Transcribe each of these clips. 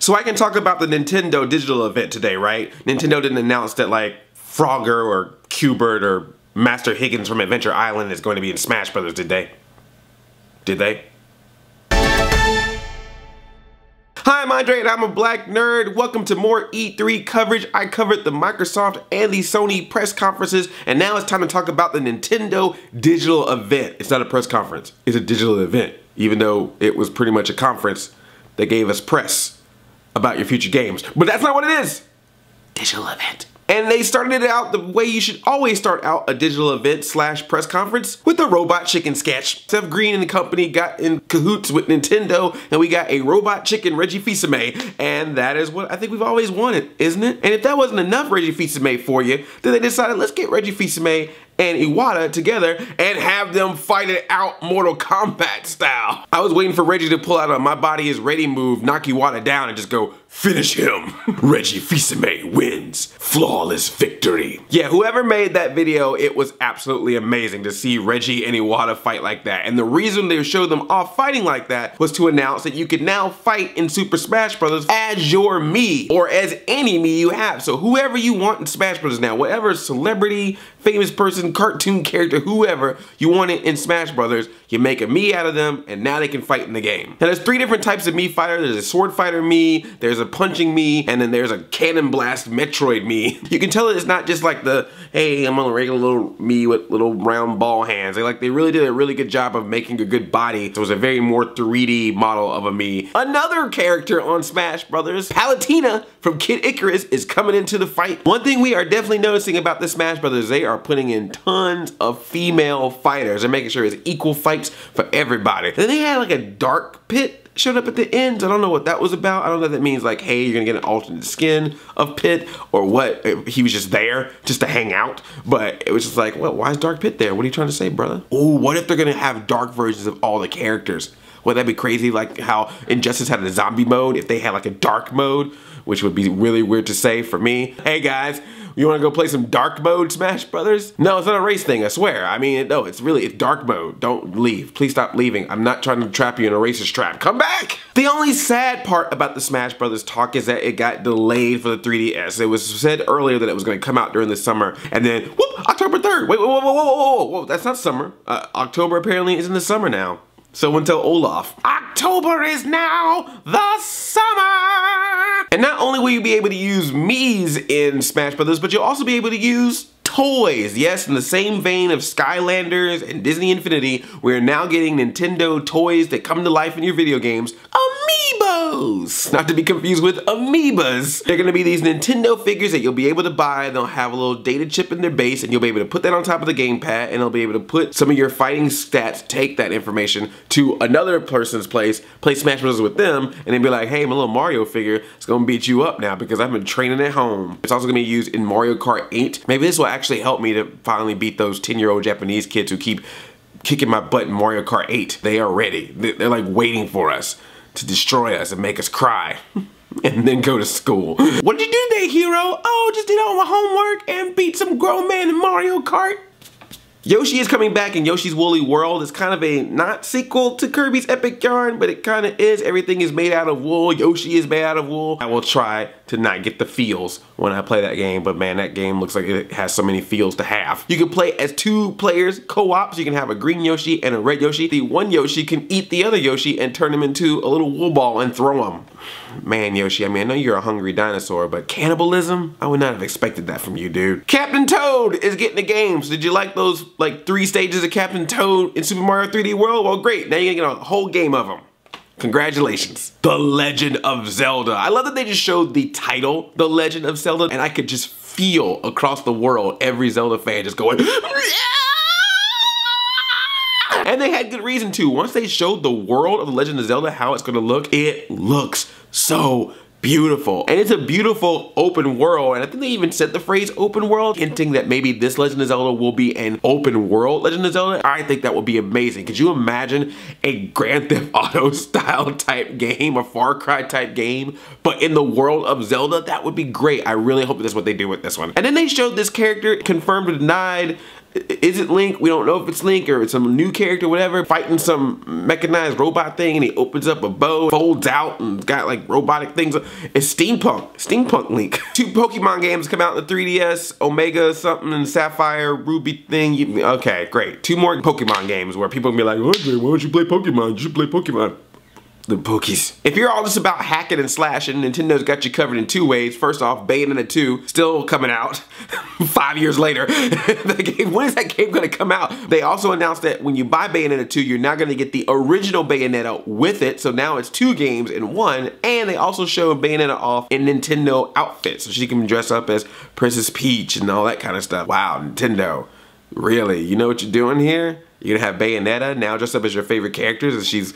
So I can talk about the Nintendo digital event today, right? Nintendo didn't announce that like Frogger or Qbert or Master Higgins from Adventure Island is going to be in Smash Brothers, did they? Did they? Hi, I'm Andre and I'm a black nerd. Welcome to more E3 coverage. I covered the Microsoft and the Sony press conferences, and now it's time to talk about the Nintendo digital event. It's not a press conference, it's a digital event, even though it was pretty much a conference that gave us press about your future games. But that's not what it is. Digital event. And they started it out the way you should always start out a digital event / press conference, with a robot chicken sketch. Seth Green and the company got in cahoots with Nintendo, and we got a robot chicken Reggie Fils-Aimé, and that is what I think we've always wanted, isn't it? And if that wasn't enough Reggie Fils-Aimé for you, then they decided, let's get Reggie Fils-Aimé and Iwata together and have them fight it out Mortal Kombat style. I was waiting for Reggie to pull out a "my body is ready" move, knock Iwata down, and just go, finish him. Reggie Fils-Aimé wins. Flawless victory. Yeah, whoever made that video, it was absolutely amazing to see Reggie and Iwata fight like that. And the reason they showed them all fighting like that was to announce that you could now fight in Super Smash Bros. As your Mii, or as any Mii you have. So whoever you want in Smash Bros. Now, whatever celebrity, famous person, cartoon character, whoever you want it in Smash Brothers, you make a Mii out of them, and now they can fight in the game. Now there's 3 different types of Mii fighter. There's a sword fighter Mii, there's a punching Mii, and then there's a cannon blast Metroid Mii. You can tell it's not just like the, hey, I'm a regular little Mii with little round ball hands. They really did a really good job of making a good body. So it was a very more 3D model of a Mii. Another character on Smash Brothers, Palutena from Kid Icarus, is coming into the fight. One thing we are definitely noticing about the Smash Brothers, they are putting in tons of female fighters. They're making sure it's equal fights for everybody. Then they had like a dark pit showed up at the end. I don't know what that was about. I don't know if that means like, hey, you're gonna get an alternate skin of Pit, or what. He was just there just to hang out. But it was just like, well, why is Dark Pit there? What are you trying to say, brother? Oh, what if they're gonna have dark versions of all the characters? Would that be crazy? Like how Injustice had a zombie mode, if they had like a dark mode, which would be really weird to say for me. Hey guys, you wanna go play some dark mode Smash Brothers? No, it's not a race thing, I swear. I mean, no, it's dark mode. Don't leave. Please stop leaving. I'm not trying to trap you in a racist trap. Come back! The only sad part about the Smash Brothers talk is that it got delayed for the 3DS. It was said earlier that it was gonna come out during the summer, and then, whoop, October 3rd. Wait, whoa, that's not summer. October apparently is in the summer now. So tell Olaf, October is now the summer! And not only will you be able to use Mii's in Smash Brothers, but you'll also be able to use toys. Yes, in the same vein of Skylanders and Disney Infinity, we're now getting Nintendo toys that come to life in your video games. Amiibos! Not to be confused with amoebas. They're gonna be these Nintendo figures that you'll be able to buy. They'll have a little data chip in their base, and you'll be able to put that on top of the gamepad, and they'll be able to put some of your fighting stats, take that information to another person's place, play Smash Bros. With them, and then be like, hey, my little Mario figure is gonna beat you up now because I've been training at home. It's also gonna be used in Mario Kart 8. Maybe this will actually help me to finally beat those 10-year-old Japanese kids who keep kicking my butt in Mario Kart 8. They are ready. They're like waiting for us to destroy us and make us cry and then go to school. What did you do today, hero? Oh, just did all my homework and beat some grown man in Mario Kart. Yoshi is coming back in Yoshi's Woolly World. It's kind of a not sequel to Kirby's Epic Yarn, but it kind of is. Everything is made out of wool. Yoshi is made out of wool. I will try to not get the feels when I play that game, but man, that game looks like it has so many feels to have. You can play as 2 players co-op, so you can have a green Yoshi and a red Yoshi. The one Yoshi can eat the other Yoshi and turn him into a little wool ball and throw him. Man, Yoshi, I mean, I know you're a hungry dinosaur, but cannibalism? I would not have expected that from you, dude. Captain Toad is getting a game. So did you like those, like, 3 stages of Captain Toad in Super Mario 3D World? Well, great. Now you're gonna get a whole game of them. Congratulations. The Legend of Zelda. I love that they just showed the title, The Legend of Zelda, and I could just feel across the world every Zelda fan just going, and they had good reason to. Once they showed the world of The Legend of Zelda, how it's gonna look, it looks so beautiful. And it's a beautiful open world, and I think they even said the phrase open world, hinting that maybe this Legend of Zelda will be an open world Legend of Zelda. I think that would be amazing. Could you imagine a Grand Theft Auto style type game, a Far Cry type game, but in the world of Zelda? That would be great. I really hope that's what they do with this one. And then they showed this character, confirmed or denied, Is it Link? We don't know if it's Link or it's some new character, whatever, fighting some mechanized robot thing, and he opens up a bow, folds out, and got like robotic things. It's Steampunk Link. 2 Pokemon games come out in the 3DS, Omega something and Sapphire, Ruby thing. Okay, great. 2 more Pokemon games where people can be like, why don't you play Pokemon? You should play Pokemon. The Pokies. If you're all just about hacking and slashing, Nintendo's got you covered in 2 ways. First off, Bayonetta 2, still coming out 5 years later. When is that game gonna come out? They also announced that when you buy Bayonetta 2, you're now gonna get the original Bayonetta with it, so now it's 2 games in 1, and they also show Bayonetta off in Nintendo outfits, so she can dress up as Princess Peach and all that kind of stuff. Wow, Nintendo. Really? You know what you're doing here? You're gonna have Bayonetta now dressed up as your favorite characters, and she's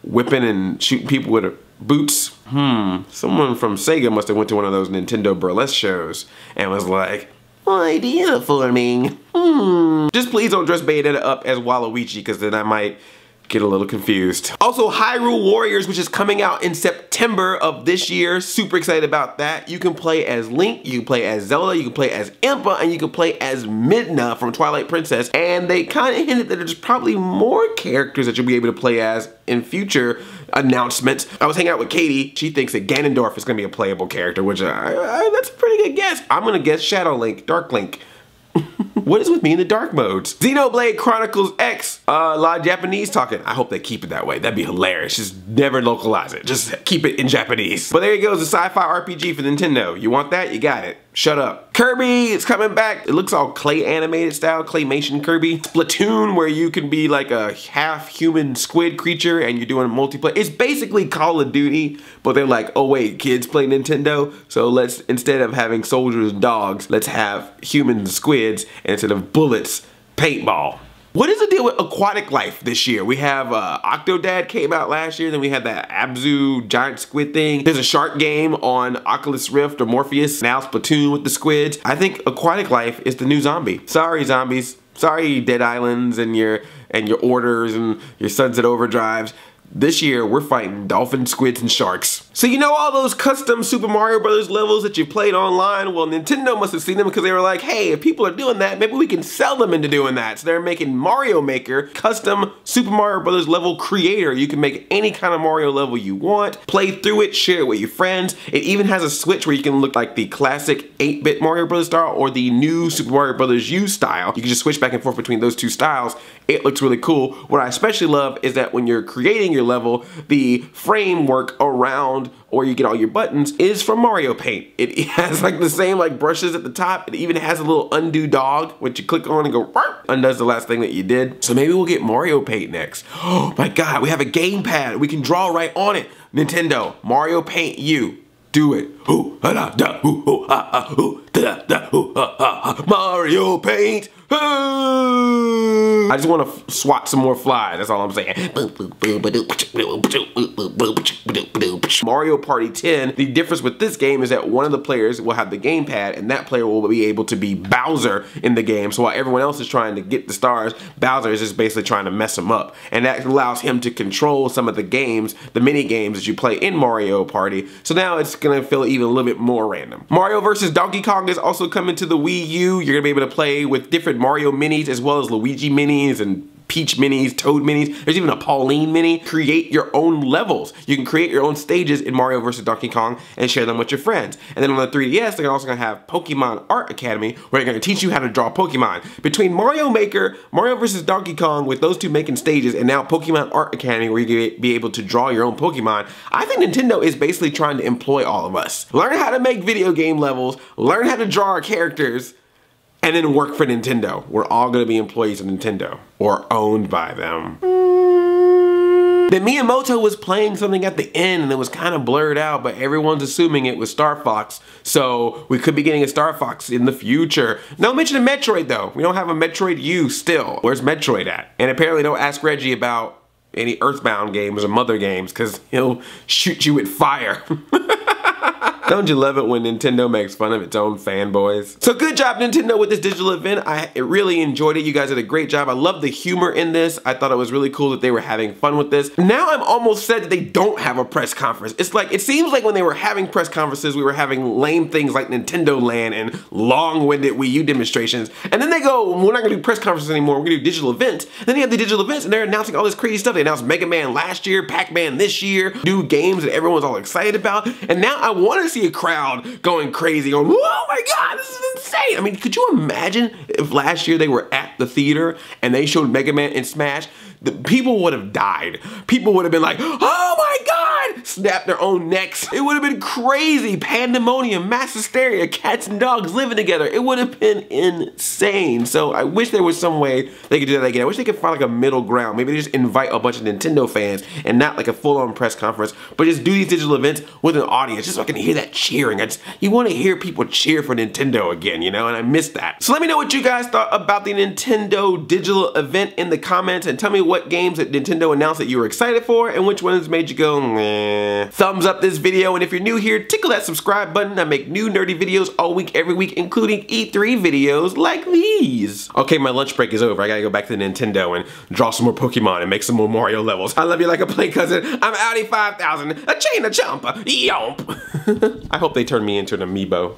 whipping and shooting people with her boots. Someone from Sega must have went to one of those Nintendo burlesque shows and was like, idea for me. Just please don't dress Bayonetta up as Waluigi, because then I might get a little confused. Also, Hyrule Warriors, which is coming out in September of this year. Super excited about that. You can play as Link, you can play as Zelda, you can play as Impa, and you can play as Midna from Twilight Princess. And they kind of hinted that there's probably more characters that you'll be able to play as in future announcements. I was hanging out with Katie. She thinks that Ganondorf is going to be a playable character, which that's a pretty good guess. I'm going to guess Shadow Link, Dark Link. What is with me in the dark modes? Xenoblade Chronicles X, a lot of Japanese talking. I hope they keep it that way. That'd be hilarious. Just never localize it. Just keep it in Japanese. But there you go, the sci-fi RPG for Nintendo. You want that? You got it. Shut up. Kirby is coming back. It looks all clay animated style, claymation Kirby. Splatoon, where you can be like a half human squid creature and you're doing multiplayer. It's basically Call of Duty, but they're like, oh wait, kids play Nintendo, so let's, instead of having soldiers and dogs, let's have humans and squids, and instead of bullets, paintball. What is the deal with aquatic life this year? We have Octodad came out last year, then we had that Abzu giant squid thing. There's a shark game on Oculus Rift or Morpheus. Now Splatoon with the squids. I think aquatic life is the new zombie. Sorry, zombies. Sorry, Dead Islands and your orders and your Sunset Overdrives. This year, we're fighting dolphins, squids, and sharks. So you know all those custom Super Mario Brothers levels that you played online? Well, Nintendo must have seen them because they were like, hey, if people are doing that, maybe we can sell them into doing that. So they're making Mario Maker, custom Super Mario Brothers level creator. You can make any kind of Mario level you want, play through it, share it with your friends. It even has a switch where you can look like the classic 8-bit Mario Brothers style or the new Super Mario Brothers U style. You can just switch back and forth between those 2 styles. It looks really cool. What I especially love is that when you're creating your level, the framework around or you get all your buttons is from Mario Paint. It has like the same like brushes at the top. It even has a little undo dog, which you click on and go, undoes the last thing that you did. So maybe we'll get Mario Paint next. Oh my God, we have a gamepad. We can draw right on it. Nintendo, Mario Paint U. Do it. Mario Paint. I just want to swat some more flies, that's all I'm saying. Mario Party 10, the difference with this game is that one of the players will have the gamepad and that player will be able to be Bowser in the game. So while everyone else is trying to get the stars, Bowser is just basically trying to mess them up. And that allows him to control some of the games, the mini games that you play in Mario Party. So now it's gonna feel even a little bit more random. Mario vs. Donkey Kong is also coming to the Wii U. You're gonna be able to play with different Mario minis as well as Luigi minis and Peach minis, Toad minis. There's even a Pauline mini. Create your own levels. You can create your own stages in Mario vs. Donkey Kong and share them with your friends. And then on the 3DS, they're also gonna have Pokemon Art Academy, where they're gonna teach you how to draw Pokemon. Between Mario Maker, Mario vs. Donkey Kong, with those 2 making stages, and now Pokemon Art Academy, where you can be able to draw your own Pokemon, I think Nintendo is basically trying to employ all of us. Learn how to make video game levels, learn how to draw our characters, and then work for Nintendo. We're all gonna be employees of Nintendo, or owned by them. Then Miyamoto was playing something at the end and it was kind of blurred out, but everyone's assuming it was Star Fox, so we could be getting a Star Fox in the future. No mention of Metroid though. We don't have a Metroid U still. Where's Metroid at? And apparently don't ask Reggie about any Earthbound games or Mother games, because he'll shoot you with fire. Don't you love it when Nintendo makes fun of its own fanboys? So good job, Nintendo, with this digital event. I really enjoyed it. You guys did a great job. I love the humor in this. I thought it was really cool that they were having fun with this. Now I'm almost sad that they don't have a press conference. It's like, it seems like when they were having press conferences, we were having lame things like Nintendo Land and long-winded Wii U demonstrations. And then they go, we're not gonna do press conferences anymore, we're gonna do digital events. And then you have the digital events and they're announcing all this crazy stuff. They announced Mega Man last year, Pac-Man this year, new games that everyone's all excited about. And now I wanna see a crowd going crazy, going, oh my God, this is insane. I mean, could you imagine if last year they were at the theater and they showed Mega Man and Smash? The people would have died. People would have been like, oh my God, snap their own necks. It would have been crazy. Pandemonium, mass hysteria, cats and dogs living together. It would have been insane. So I wish there was some way they could do that again. I wish they could find like a middle ground. Maybe they just invite a bunch of Nintendo fans and not like a full-on press conference, but just do these digital events with an audience, just so I can hear that cheering. You want to hear people cheer for Nintendo again, you know, and I miss that. So let me know what you guys thought about the Nintendo digital event in the comments, and tell me what games that Nintendo announced that you were excited for and which ones made you go, meh. Thumbs up this video, and if you're new here, tickle that subscribe button. I make new nerdy videos all week, every week, including E3 videos like these. Okay, my lunch break is over. I gotta go back to the Nintendo and draw some more Pokemon and make some more Mario levels. I love you like a play cousin. I'm Audi 5000, a chain, a jump, yomp. I hope they turn me into an amiibo.